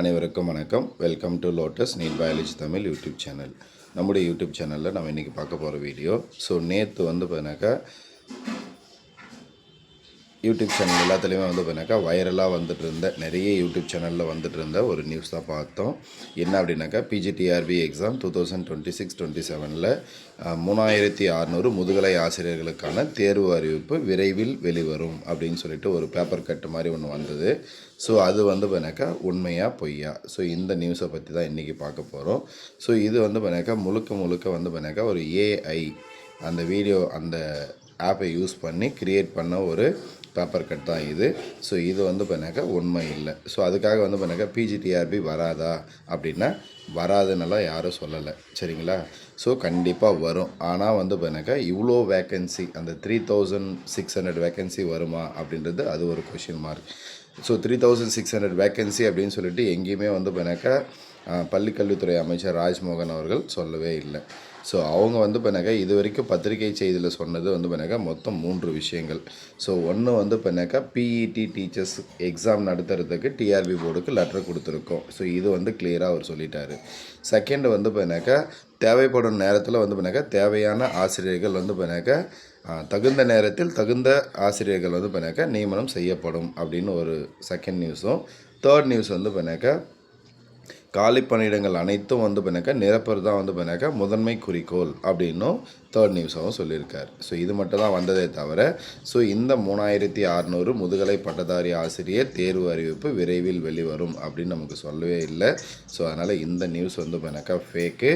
அனைவருக்கும் வணக்கம். Welcome to Lotus NEET biology Tamil YouTube channel. நம்முடைய யூடியூப் சேனலில் நம்ம இன்றைக்கி பார்க்க போகிற வீடியோ. நேற்று பார்த்தினாக்கா யூடியூப் சேனல் எல்லாத்துலேயுமே பார்த்தினாக்கா வைரலாக வந்துட்டு இருந்த நிறைய யூடியூப் சேனலில் வந்துட்டு இருந்த ஒரு நியூஸ் தான் பார்த்தோம். என்ன அப்படின்னாக்கா பிஜிடிஆர்பி எக்ஸாம் 2026-27 3600 முதுகலை ஆசிரியர்களுக்கான தேர்வு அறிவிப்பு விரைவில் வெளிவரும் அப்படின்னு சொல்லிட்டு ஒரு பேப்பர் கட்டு மாதிரி ஒன்று வந்தது. அது பார்த்தினாக்கா உண்மையாக பொய்யா? இந்த நியூஸை பற்றி தான் இன்றைக்கி பார்க்க போகிறோம். இது பார்த்தினாக்கா முழுக்க பார்த்தினாக்கா ஒரு ஏஐ அந்த வீடியோ அந்த ஆப்பை யூஸ் பண்ணி க்ரியேட் பண்ண ஒரு பேப்பர் கட் தான் இது. இது பார்த்தினாக்கா உண்மை இல்லை. அதுக்காக பார்த்தினாக்கா பிஜிடிஆர்பி வராதா அப்படின்னா வராதுன்னெல்லாம் யாரும் சொல்லலை, சரிங்களா? கண்டிப்பாக வரும். ஆனால் பார்த்தினாக்கா இவ்வளோ வேக்கன்சி அந்த 3600 வேக்கன்சி வருமா அப்படின்றது அது ஒரு கொஷின் மார்க். 3600 வேக்கன்சி அப்படின்னு சொல்லிட்டு எங்கேயுமே பார்த்தினாக்கா பள்ளிக்கல்வித்துறை அமைச்சர் ராஜ்மோகன் அவர்கள் சொல்லவே இல்லை. அவங்க பார்த்தினாக்கா இது வரைக்கும் பத்திரிகை செய்தியில் சொன்னது பார்த்தினாக்கா மொத்தம் 3 விஷயங்கள். ஒன்று பார்த்தினாக்கா பிஇடி டீச்சர்ஸ் எக்ஸாம் நடத்துறதுக்கு டிஆர்பி போர்டுக்கு லெட்டர் கொடுத்துருக்கோம். இது கிளியராக அவர் சொல்லிட்டாரு. செகண்ட் பார்த்தினாக்கா தேவைப்படும் நேரத்தில் பார்த்தினாக்கா தேவையான ஆசிரியர்கள் பார்த்தினாக்கா தகுந்த நேரத்தில் தகுந்த ஆசிரியர்கள் பார்த்தினாக்கா நியமனம் செய்யப்படும் அப்படின்னு ஒரு செகண்ட் நியூஸும், தேர்ட் நியூஸ் பார்த்தினாக்கா காலி பணியிடங்கள் அனைத்தும் பார்த்தினாக்கா நிரப்புறது தான் பார்த்தினாக்கா முதன்மை குறிக்கோள் அப்படின்னும் தேர்ட் நியூஸாகவும் சொல்லியிருக்கார். இது மட்டும் தான் வந்ததே தவிர இந்த 3600 முதுகலை பட்டதாரி ஆசிரியர் தேர்வு அறிவிப்பு விரைவில் வெளிவரும் அப்படின்னு நமக்கு சொல்லவே இல்லை. அதனால் இந்த நியூஸ் பார்த்தினாக்கா ஃபேக்கு.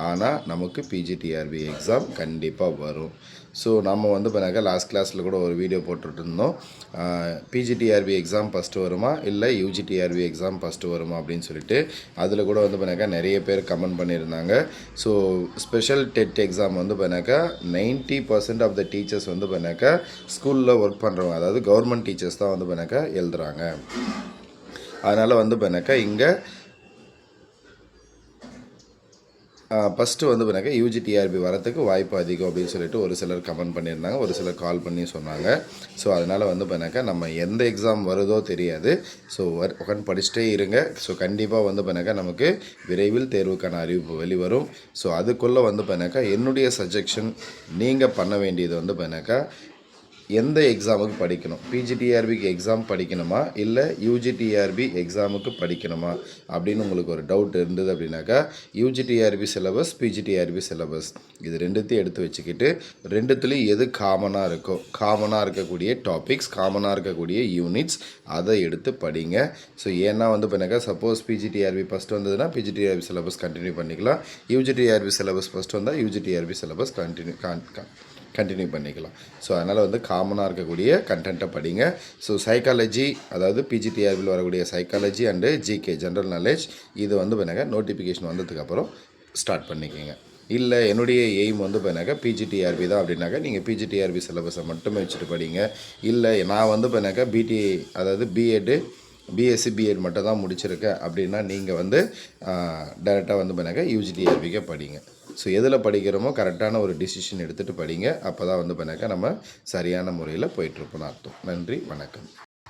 ஆனால் நமக்கு பிஜிடிஆர்பி எக்ஸாம் கண்டிப்பாக வரும். நம்ம பார்த்தினாக்கா லாஸ்ட் கிளாஸில் கூட ஒரு வீடியோ போட்டுட்டு இருந்தோம். பிஜிடிஆர்பி எக்ஸாம் ஃபஸ்ட்டு வருமா இல்லை யூஜிடிஆர்பி எக்ஸாம் ஃபஸ்ட்டு வருமா அப்படின்னு சொல்லிட்டு. அதில் கூட பார்த்தினாக்கா நிறைய பேர் கமெண்ட் பண்ணியிருந்தாங்க. ஸ்பெஷல் டெட் எக்ஸாம் பார்த்தினாக்கா 90% ஆஃப் த டீச்சர்ஸ் பார்த்தினாக்கா ஸ்கூலில் ஒர்க் பண்ணுறவங்க, அதாவது கவர்மெண்ட் டீச்சர்ஸ் தான் பார்த்தினாக்கா எழுதுகிறாங்க. அதனால் பார்த்தினாக்கா இங்கே ஃபஸ்ட்டு பார்த்தினாக்கா யூஜிடிஆர்பி வரத்துக்கு வாய்ப்பு அதிகம் அப்படின்னு சொல்லிட்டு ஒரு சிலர் கமெண்ட் பண்ணியிருந்தாங்க, ஒரு சிலர் கால் பண்ணி சொன்னாங்க. அதனால் பார்த்தினாக்கா நம்ம எந்த எக்ஸாம் வருதோ தெரியாது. உட்காந்து படிச்சுட்டே இருங்க. கண்டிப்பாக பார்த்தினாக்கா நமக்கு விரைவில் தேர்வுக்கான அறிவிப்பு வெளிவரும். அதுக்குள்ளே பார்த்தினாக்கா என்னுடைய சஜெக்ஷன் நீங்கள் பண்ண வேண்டியது பார்த்தினாக்கா எந்த எக்ஸாமுக்கு படிக்கணும், பிஜிடிஆர்பிக்கு எக்ஸாம் படிக்கணுமா இல்லை யூஜிடிஆர்பி எக்ஸாமுக்கு படிக்கணுமா அப்படின்னு உங்களுக்கு ஒரு டவுட் இருந்தது அப்படின்னாக்கா யூஜிடிஆர்பி சிலபஸ், பிஜிடிஆர்பி சிலபஸ் இது ரெண்டுத்தையும் எடுத்து வச்சுக்கிட்டு ரெண்டுத்துலேயும் எது காமனாக இருக்கோ, காமனாக இருக்கக்கூடிய டாபிக்ஸ், காமனாக இருக்கக்கூடிய யூனிட்ஸ் அதை எடுத்து படிங்க. ஏன்னா பார்த்தினாக்கா சப்போஸ் பிஜிடிஆர்பி ஃபஸ்ட்டு வந்ததுன்னா பிஜிடிஆர்பி சிலபஸ் கண்டினியூ பண்ணிக்கலாம். யூஜிடிஆர்பி சிலபஸ் ஃபஸ்ட்டு வந்தால் யூஜிடிஆர்பி சிலபஸ் கண்டினியூ பண்ணிக்கலாம். அதனால் காமனாக இருக்கக்கூடிய கண்டென்ட்டை படிங்க. சைக்காலஜி, அதாவது பிஜிடிஆர்பியில் வரக்கூடிய psychology and GK general knowledge இது பார்த்தினாக்கா நோட்டிஃபிகேஷன் வந்ததுக்கப்புறம் ஸ்டார்ட் பண்ணிக்கோங்க. இல்லை என்னுடைய எய்ம் பார்த்தினாக்கா பிஜிடிஆர்பி தான் அப்படின்னாக்கா நீங்கள் பிஜிடிஆர்பி சிலபஸை மட்டுமே வச்சுட்டு படிங்க. இல்லை நான் பார்த்தினாக்கா பிடி, அதாவது பிஎட்டு பிஎஸ்சி பிஎட் மட்டும் தான் முடிச்சிருக்கேன் அப்படின்னா நீங்கள் டைரெக்டாக பார்த்தினாக்கா யூஜிடிஆர்பிக்கே படிங்க. எதில் படிக்கிறோமோ கரெக்டான ஒரு டிசிஷன் எடுத்துகிட்டு படிங்க. அப்போ தான் பார்த்தினாக்கா நம்ம சரியான முறையில் போயிட்டுருப்போம்னு அர்த்தம். நன்றி, வணக்கம்.